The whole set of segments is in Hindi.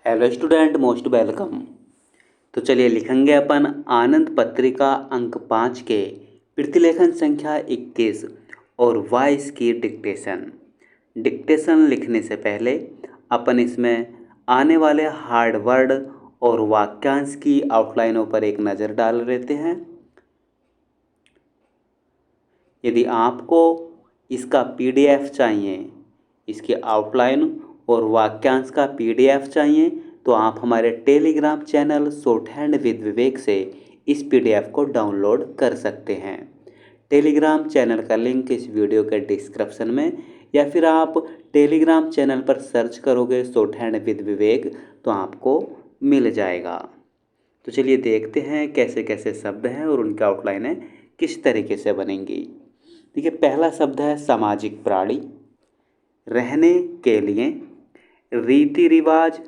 Hello student, most welcome. तो चलिए लिखेंगे अपन आनंद पत्रिका अंक 5 के प्रतिलेखन संख्या 21 और वॉइस की डिक्टेशन। डिक्टेशन लिखने से पहले अपन इसमें आने वाले हार्ड वर्ड और वाक्यांश की आउटलाइनों पर एक नज़र डाल लेते हैं। यदि आपको इसका पीडीएफ चाहिए, इसके आउटलाइन और वाक्यांश का पीडीएफ चाहिए, तो आप हमारे Telegram channel shorthand with Vivek से इस पीडीएफ को डाउनलोड कर सकते हैं। टेलीग्राम चैनल का लिंक इस वीडियो के डिस्क्रिप्शन में, या फिर आप टेलीग्राम चैनल पर सर्च करोगे शॉर्ट हैंड विद विवेक तो आपको मिल जाएगा। तो चलिए देखते हैं कैसे कैसे शब्द हैं और उनकी आउटलाइनें किस तरीके से बनेंगी। देखिए, पहला शब्द है सामाजिक प्राणी। रहने के लिए रीति रिवाज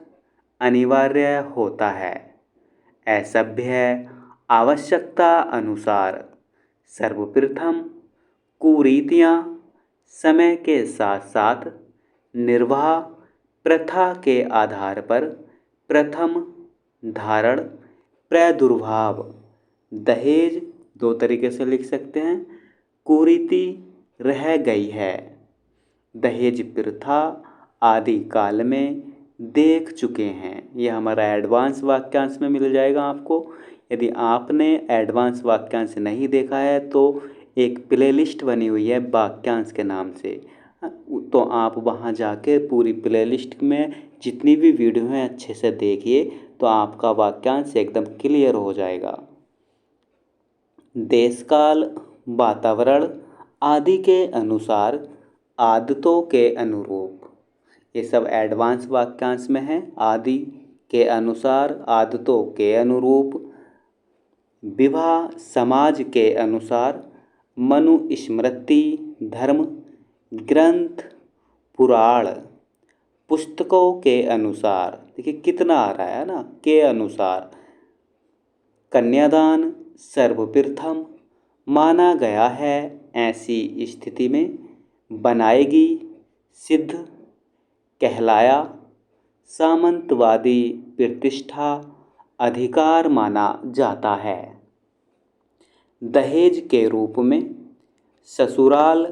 अनिवार्य होता है। असभ्य है आवश्यकता अनुसार। सर्वप्रथम कुरीतियाँ समय के साथ साथ निर्वाह प्रथा के आधार पर प्रथम धारण प्रादुर्भाव। दहेज दो तरीके से लिख सकते हैं। कुरीति रह गई है। दहेज प्रथा आदि काल में देख चुके हैं। यह हमारा एडवांस वाक्यांश में मिल जाएगा आपको। यदि आपने एडवांस वाक्यांश नहीं देखा है तो एक प्लेलिस्ट बनी हुई है वाक्यांश के नाम से, तो आप वहां जाके पूरी प्लेलिस्ट में जितनी भी वीडियो हैं अच्छे से देखिए, तो आपका वाक्यांश एकदम क्लियर हो जाएगा। देश काल वातावरण आदि के अनुसार आदतों के अनुरूप, ये सब एडवांस वाक्यांश में है। आदि के अनुसार, आदतों के अनुरूप। विवाह समाज के अनुसार। मनुस्मृति धर्म ग्रंथ पुराण पुस्तकों के अनुसार। देखिए कितना आ रहा है ना, के अनुसार। कन्यादान सर्वप्रथम माना गया है। ऐसी स्थिति में बनाएगी सिद्ध कहलाया। सामंतवादी प्रतिष्ठा अधिकार माना जाता है। दहेज के रूप में ससुराल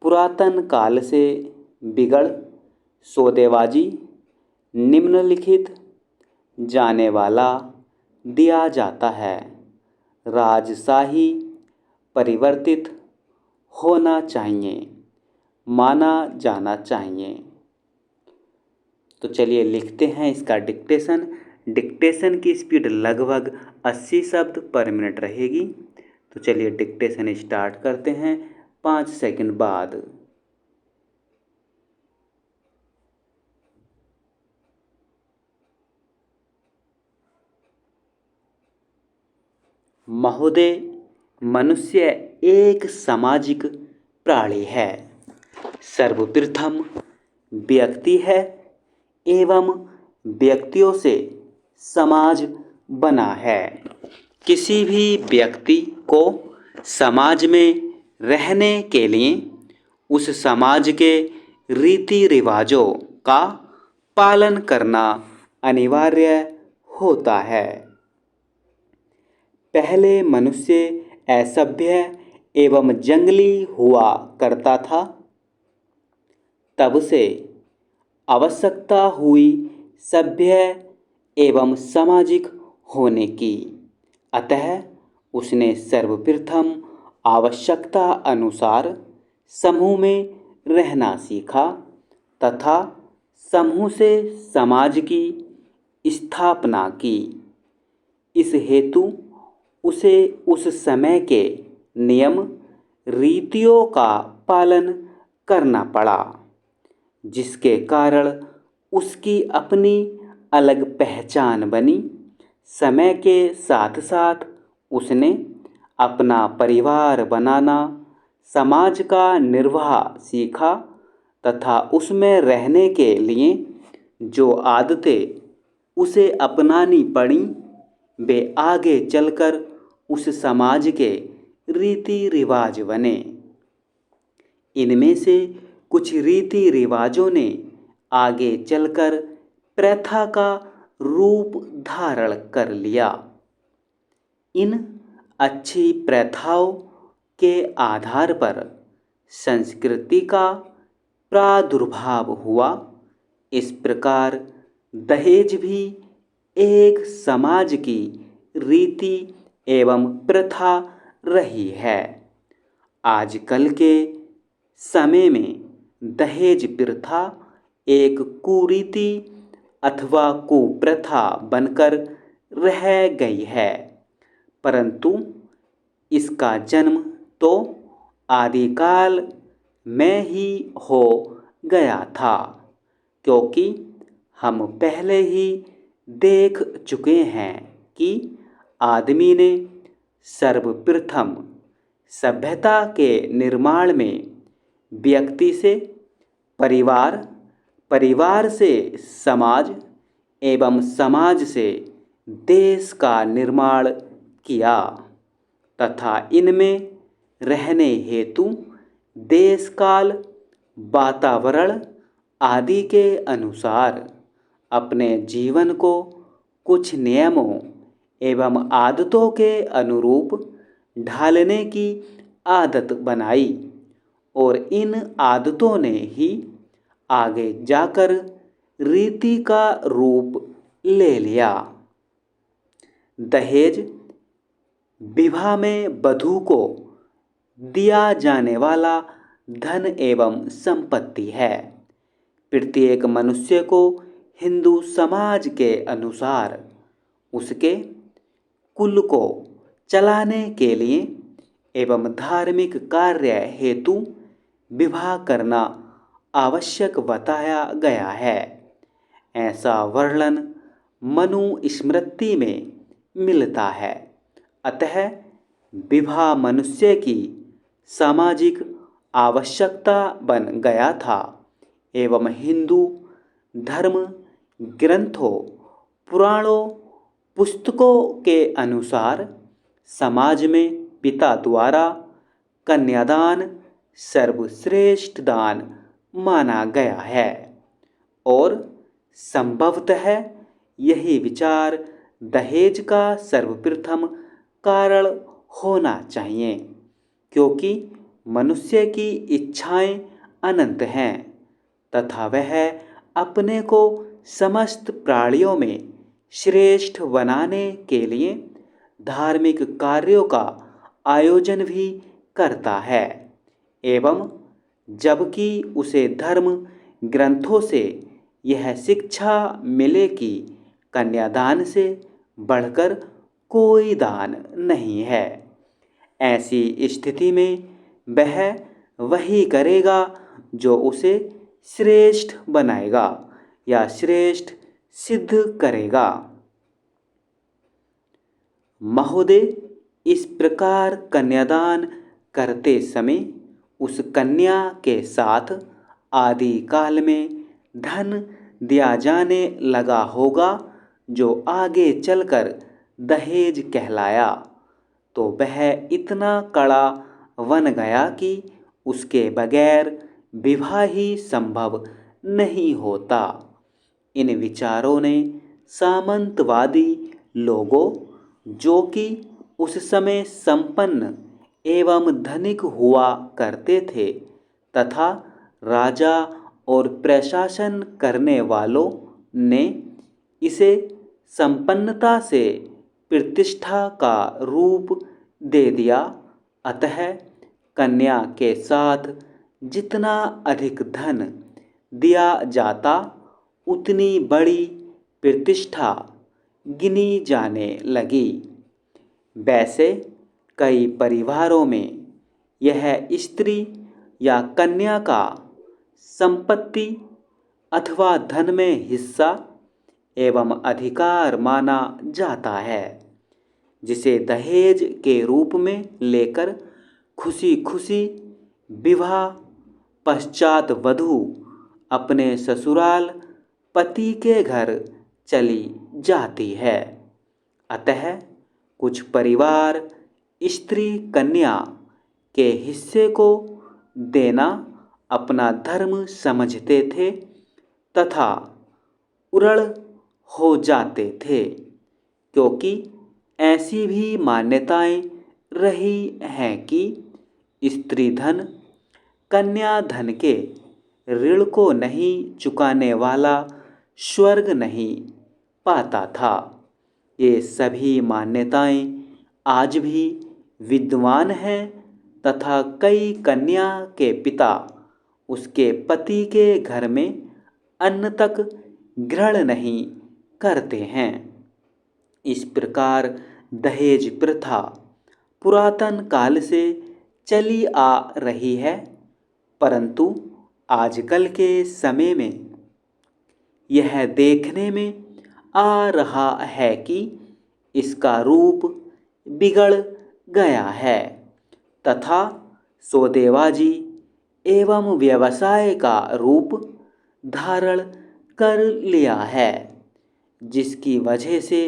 पुरातन काल से बिगड़ सौदेबाजी निम्नलिखित जाने वाला दिया जाता है। राजशाही परिवर्तित होना चाहिए, माना जाना चाहिए। तो चलिए लिखते हैं इसका डिक्टेशन। डिक्टेशन की स्पीड लगभग 80 शब्द पर मिनट रहेगी। तो चलिए डिक्टेशन स्टार्ट करते हैं 5 सेकंड बाद। महोदय, मनुष्य एक सामाजिक प्राणी है। सर्वप्रथम व्यक्ति है एवं व्यक्तियों से समाज बना है। किसी भी व्यक्ति को समाज में रहने के लिए उस समाज के रीति रिवाजों का पालन करना अनिवार्य होता है। पहले मनुष्य असभ्य एवं जंगली हुआ करता था। तब से आवश्यकता हुई सभ्य एवं सामाजिक होने की। अतः उसने सर्वप्रथम आवश्यकता अनुसार समूह में रहना सीखा तथा समूह से समाज की स्थापना की। इस हेतु उसे उस समय के नियम रीतियों का पालन करना पड़ा, जिसके कारण उसकी अपनी अलग पहचान बनी। समय के साथ साथ उसने अपना परिवार बनाना, समाज का निर्वाह सीखा तथा उसमें रहने के लिए जो आदतें उसे अपनानी पड़ी, वे आगे चलकर उस समाज के रीति रिवाज बने। इनमें से कुछ रीति रिवाजों ने आगे चलकर प्रथा का रूप धारण कर लिया। इन अच्छी प्रथाओं के आधार पर संस्कृति का प्रादुर्भाव हुआ। इस प्रकार दहेज भी एक समाज की रीति एवं प्रथा रही है। आजकल के समय में दहेज प्रथा एक कुरीति अथवा कुप्रथा बनकर रह गई है, परंतु इसका जन्म तो आदिकाल में ही हो गया था, क्योंकि हम पहले ही देख चुके हैं कि आदमी ने सर्वप्रथम सभ्यता के निर्माण में व्यक्ति से परिवार, परिवार से समाज एवं समाज से देश का निर्माण किया तथा इनमें रहने हेतु देश काल, वातावरण आदि के अनुसार अपने जीवन को कुछ नियमों एवं आदतों के अनुरूप ढालने की आदत बनाई और इन आदतों ने ही आगे जाकर रीति का रूप ले लिया। दहेज विवाह में वधू को दिया जाने वाला धन एवं संपत्ति है। प्रत्येक मनुष्य को हिंदू समाज के अनुसार उसके कुल को चलाने के लिए एवं धार्मिक कार्य हेतु विवाह करना आवश्यक बताया गया है। ऐसा वर्णन मनुस्मृति में मिलता है। अतः विवाह मनुष्य की सामाजिक आवश्यकता बन गया था एवं हिंदू धर्म ग्रंथों, पुराणों, पुस्तकों के अनुसार समाज में पिता द्वारा कन्यादान सर्वश्रेष्ठ दान माना गया है और संभवतः यही विचार दहेज का सर्वप्रथम कारण होना चाहिए, क्योंकि मनुष्य की इच्छाएं अनंत हैं तथा वह अपने को समस्त प्राणियों में श्रेष्ठ बनाने के लिए धार्मिक कार्यों का आयोजन भी करता है एवं जबकि उसे धर्म ग्रंथों से यह शिक्षा मिले कि कन्यादान से बढ़कर कोई दान नहीं है, ऐसी स्थिति में वह वही करेगा जो उसे श्रेष्ठ बनाएगा या श्रेष्ठ सिद्ध करेगा। महोदय, इस प्रकार कन्यादान करते समय उस कन्या के साथ आदि काल में धन दिया जाने लगा होगा, जो आगे चलकर दहेज कहलाया, तो वह इतना कड़ा बन गया कि उसके बगैर विवाह ही संभव नहीं होता। इन विचारों ने सामंतवादी लोगों, जो कि उस समय संपन्न एवं धनिक हुआ करते थे, तथा राजा और प्रशासन करने वालों ने इसे संपन्नता से प्रतिष्ठा का रूप दे दिया। अतः कन्या के साथ जितना अधिक धन दिया जाता, उतनी बड़ी प्रतिष्ठा गिनी जाने लगी। वैसे कई परिवारों में यह स्त्री या कन्या का संपत्ति अथवा धन में हिस्सा एवं अधिकार माना जाता है, जिसे दहेज के रूप में लेकर खुशी खुशी विवाह पश्चात वधू अपने ससुराल पति के घर चली जाती है। अतः कुछ परिवार स्त्री कन्या के हिस्से को देना अपना धर्म समझते थे तथा उड़ड़ हो जाते थे, क्योंकि ऐसी भी मान्यताएं रही हैं कि स्त्री धन कन्या धन के ऋण को नहीं चुकाने वाला स्वर्ग नहीं पाता था। ये सभी मान्यताएं आज भी विद्यमान हैं तथा कई कन्या के पिता उसके पति के घर में अन्न तक ग्रहण नहीं करते हैं। इस प्रकार दहेज प्रथा पुरातन काल से चली आ रही है, परंतु आजकल के समय में यह देखने में आ रहा है कि इसका रूप बिगड़ गया है तथा सौदेबाजी एवं व्यवसाय का रूप धारण कर लिया है, जिसकी वजह से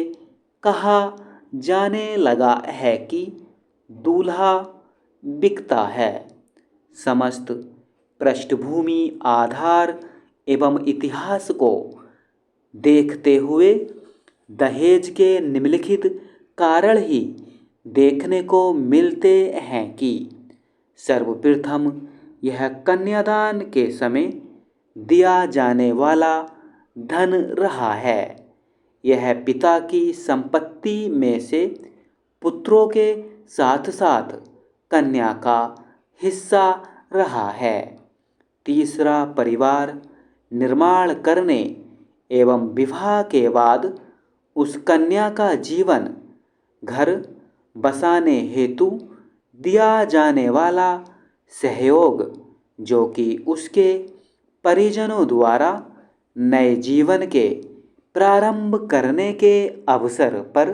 कहा जाने लगा है कि दूल्हा बिकता है। समस्त पृष्ठभूमि आधार एवं इतिहास को देखते हुए दहेज के निम्नलिखित कारण ही देखने को मिलते हैं कि सर्वप्रथम यह कन्यादान के समय दिया जाने वाला धन रहा है। यह पिता की संपत्ति में से पुत्रों के साथ साथ कन्या का हिस्सा रहा है। तीसरा, परिवार निर्माण करने एवं विवाह के बाद उस कन्या का जीवन घर बसाने हेतु दिया जाने वाला सहयोग, जो कि उसके परिजनों द्वारा नए जीवन के प्रारंभ करने के अवसर पर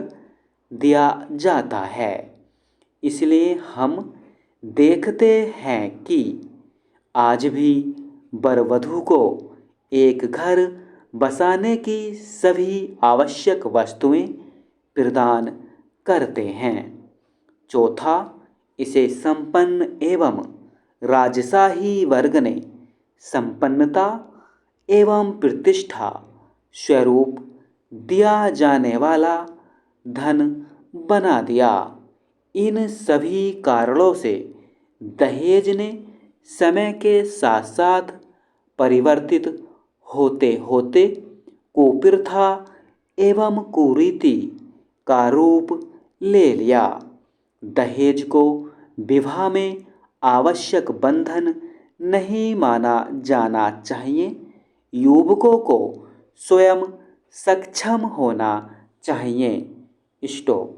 दिया जाता है। इसलिए हम देखते हैं कि आज भी वर वधू को एक घर बसाने की सभी आवश्यक वस्तुएं प्रदान करते हैं। चौथा, इसे संपन्न एवं राजशाही वर्ग ने संपन्नता एवं प्रतिष्ठा स्वरूप दिया जाने वाला धन बना दिया। इन सभी कारणों से दहेज ने समय के साथ साथ परिवर्तित होते होते कुप्रथा एवं कुरीति का रूप ले लिया। दहेज को विवाह में आवश्यक बंधन नहीं माना जाना चाहिए। युवकों को स्वयं सक्षम होना चाहिए। स्टॉप।